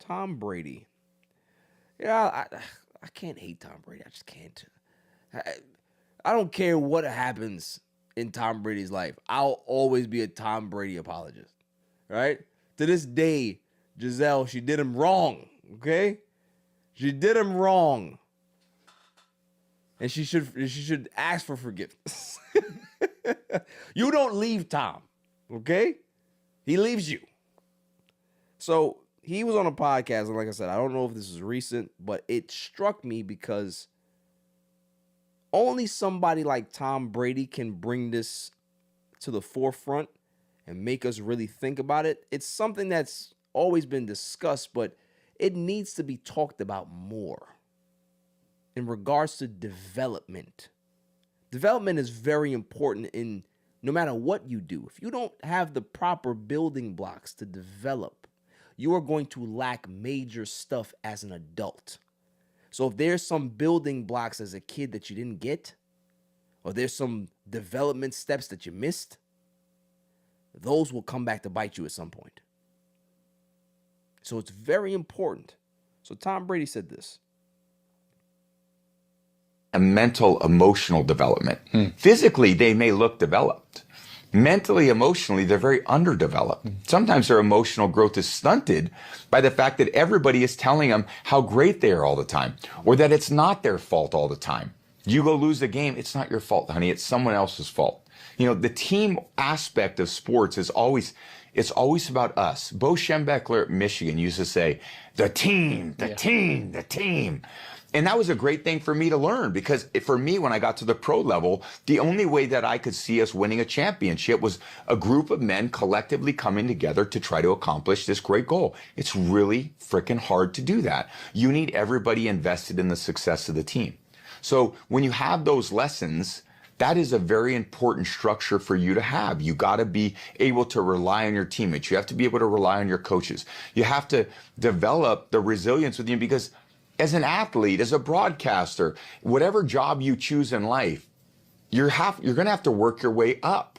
Tom Brady. Yeah, I can't hate Tom Brady. I just can't. I, I don't care what happens in Tom Brady's life. I'll always be a Tom Brady apologist. Right? To this day, Giselle, she did him wrong. Okay? She did him wrong. And she should ask for forgiveness. You don't leave Tom. Okay? He leaves you. So he was on a podcast, and like I said, I don't know if this is recent, but it struck me because only somebody like Tom Brady can bring this to the forefront and make us really think about it. It's something that's always been discussed, but it needs to be talked about more in regards to development. Development is very important in no matter what you do. If you don't have the proper building blocks to develop, you are going to lack major stuff as an adult. So if there's some building blocks as a kid that you didn't get, or there's some development steps that you missed, those will come back to bite you at some point. So it's very important. So Tom Brady said this. A mental, emotional development. Physically, they may look developed. Mentally, emotionally, they're very underdeveloped. Sometimes their emotional growth is stunted by the fact that everybody is telling them how great they are all the time, or that it's not their fault all the time. You go lose the game, it's not your fault, honey. It's someone else's fault. You know, the team aspect of sports is always, it's always about us. Bo Schembechler at Michigan used to say, the team, the team, the team. And that was a great thing for me to learn, because for me, when I got to the pro level, the only way that I could see us winning a championship was a group of men collectively coming together to try to accomplish this great goal. It's really freaking hard to do that. You need everybody invested in the success of the team. So when you have those lessons, that is a very important structure for you to have. You got to be able to rely on your teammates. You have to be able to rely on your coaches. You have to develop the resilience with you, because as an athlete, as a broadcaster, whatever job you choose in life, you're going to have to work your way up.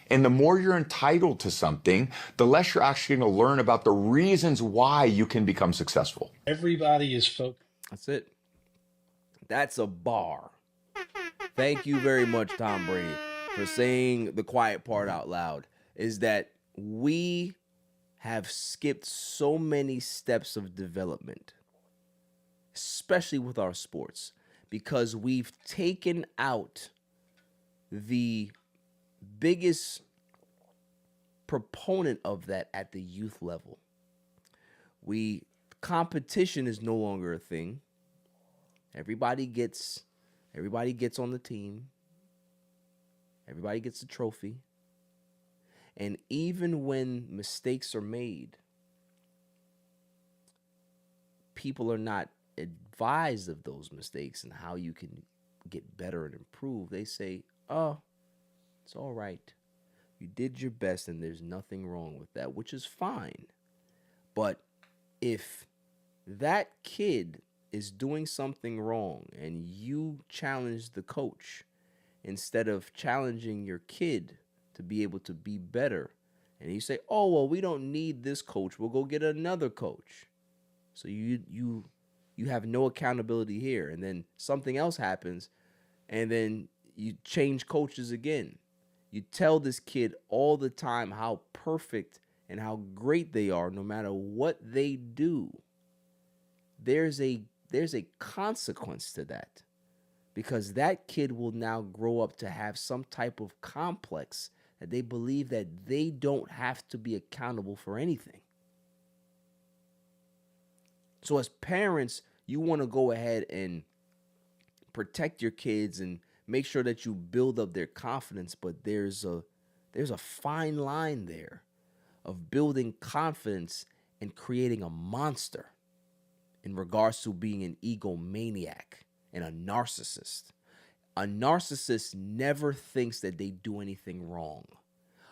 And the more you're entitled to something, the less you're actually going to learn about the reasons why you can become successful. Everybody is focused. That's it. That's a bar. Thank you very much, Tom Brady, for saying the quiet part out loud. Is that we have skipped so many steps of development, especially with our sports, because we've taken out the biggest proponent of that at the youth level. Competition is no longer a thing. Everybody gets on the team. Everybody gets a trophy. And even when mistakes are made, people are not advised of those mistakes and how you can get better and improve. They say, oh, it's all right. You did your best and there's nothing wrong with that, which is fine. But if that kid is doing something wrong and you challenge the coach instead of challenging your kid to be able to be better, and you say, oh, well, we don't need this coach, we'll go get another coach. So you have no accountability here, and then something else happens, and then you change coaches again. You tell this kid all the time how perfect and how great they are no matter what they do. There's a consequence to that, because that kid will now grow up to have some type of complex that they believe that they don't have to be accountable for anything. So as parents, you want to go ahead and protect your kids and make sure that you build up their confidence, but there's a fine line there of building confidence and creating a monster in regards to being an egomaniac and a narcissist. A narcissist never thinks that they do anything wrong.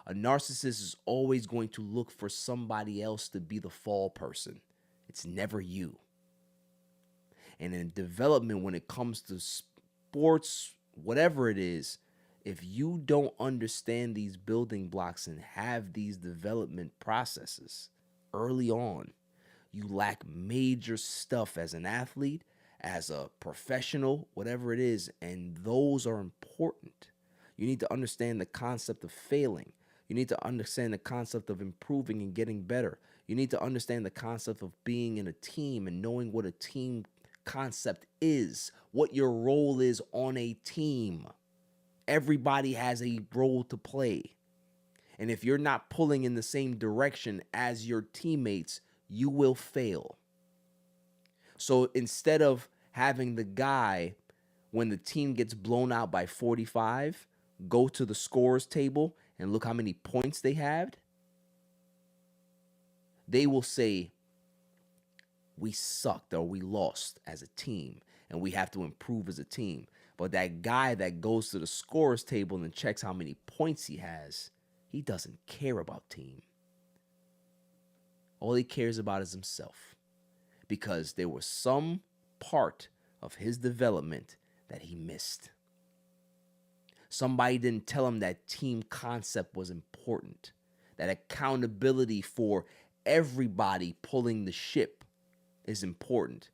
A narcissist is always going to look for somebody else to be the fall person. It's never you. And in development, when it comes to sports, whatever it is, if you don't understand these building blocks and have these development processes early on, You lack major stuff as an athlete, as a professional, whatever it is, and those are important. You need to understand the concept of failing. You need to understand the concept of improving and getting better. You need to understand the concept of being in a team and knowing what a team concept is, what your role is on a team. Everybody has a role to play. And if you're not pulling in the same direction as your teammates, you will fail. So instead of having the guy, when the team gets blown out by 45, go to the scorers table and look how many points they had, they will say, we sucked or we lost as a team and we have to improve as a team. But that guy that goes to the scorers table and checks how many points he has, he doesn't care about team. All he cares about is himself, because there was some part of his development that he missed. Somebody didn't tell him that team concept was important, that accountability for everybody pulling the ship is important.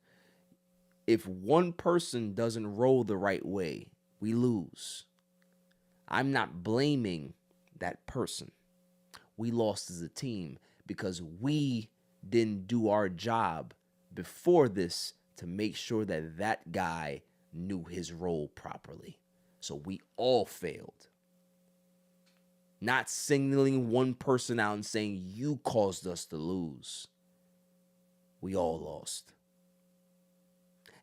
If one person doesn't row the right way, we lose. I'm not blaming that person. We lost as a team because we didn't do our job before this to make sure that that guy knew his role properly. So we all failed. Not singling one person out and saying, you caused us to lose. We all lost.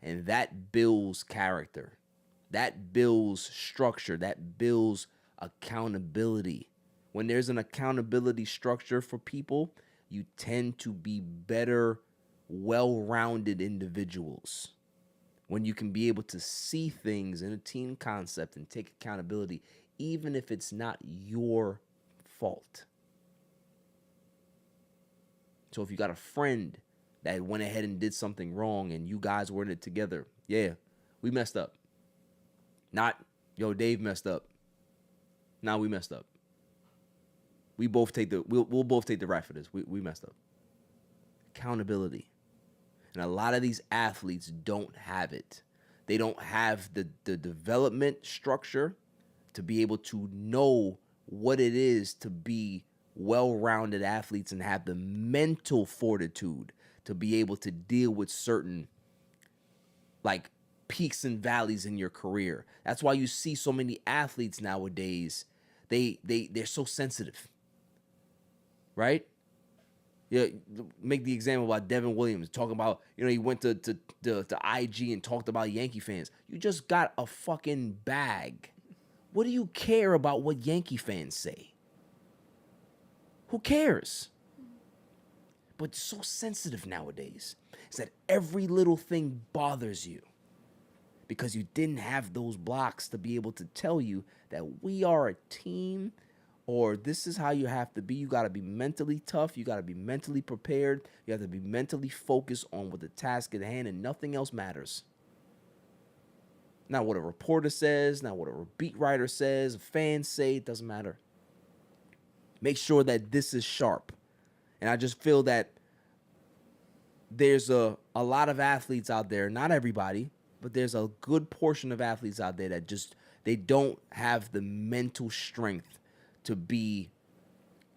And that builds character. That builds structure. That builds accountability. When there's an accountability structure for people, you tend to be better, well-rounded individuals. When you can be able to see things in a team concept and take accountability, even if it's not your fault. So if you got a friend that went ahead and did something wrong and you guys were in it together, yeah, we messed up. Not, yo, Dave messed up. Nah, we messed up. We'll both take the rap for this. We messed up. Accountability. And a lot of these athletes don't have it. They don't have the development structure to be able to know what it is to be well-rounded athletes and have the mental fortitude to be able to deal with certain like peaks and valleys in your career. That's why you see so many athletes nowadays. They're so sensitive. Right? Yeah, make the example about Devin Williams talking about, he went to IG and talked about Yankee fans. You just got a fucking bag. What do you care about what Yankee fans say? Who cares? But it's so sensitive nowadays. It's that every little thing bothers you because you didn't have those blocks to be able to tell you that we are a team. Or this is how you have to be. You got to be mentally tough. You got to be mentally prepared. You have to be mentally focused on what the task at hand, and nothing else matters. Not what a reporter says, not what a beat writer says, fans say, it doesn't matter. Make sure that this is sharp. And I just feel that there's a lot of athletes out there, not everybody, but there's a good portion of athletes out there that they don't have the mental strength to be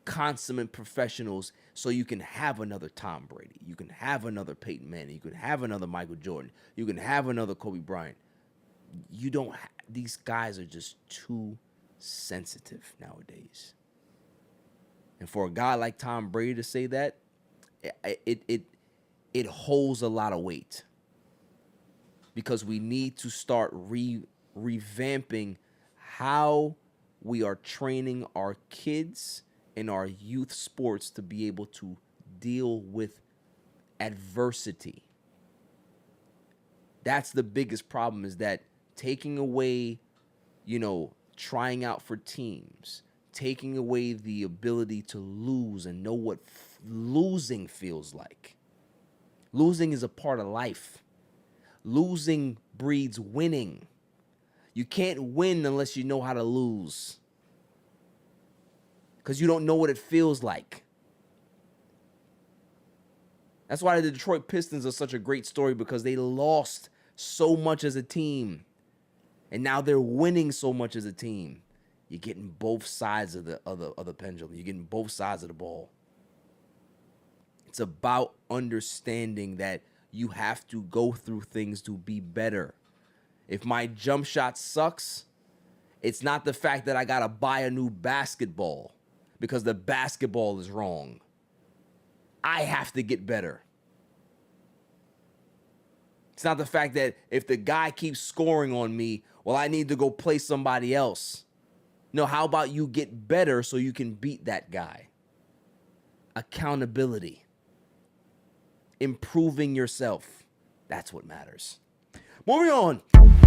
consummate professionals, so you can have another Tom Brady, you can have another Peyton Manning, you can have another Michael Jordan, you can have another Kobe Bryant. You don't. These guys are just too sensitive nowadays. And for a guy like Tom Brady to say that, it holds a lot of weight, because we need to start revamping how we are training our kids in our youth sports to be able to deal with adversity. That's the biggest problem, is that taking away, trying out for teams, taking away the ability to lose and know what losing feels like. Losing is a part of life. Losing breeds winning. You can't win unless you know how to lose, because you don't know what it feels like. That's why the Detroit Pistons are such a great story, because they lost so much as a team. And now they're winning so much as a team. You're getting both sides of the pendulum. You're getting both sides of the ball. It's about understanding that you have to go through things to be better. If my jump shot sucks, it's not the fact that I got to buy a new basketball because the basketball is wrong. I have to get better. It's not the fact that if the guy keeps scoring on me, well, I need to go play somebody else. No, how about you get better so you can beat that guy? Accountability. Improving yourself. That's what matters. Moving on.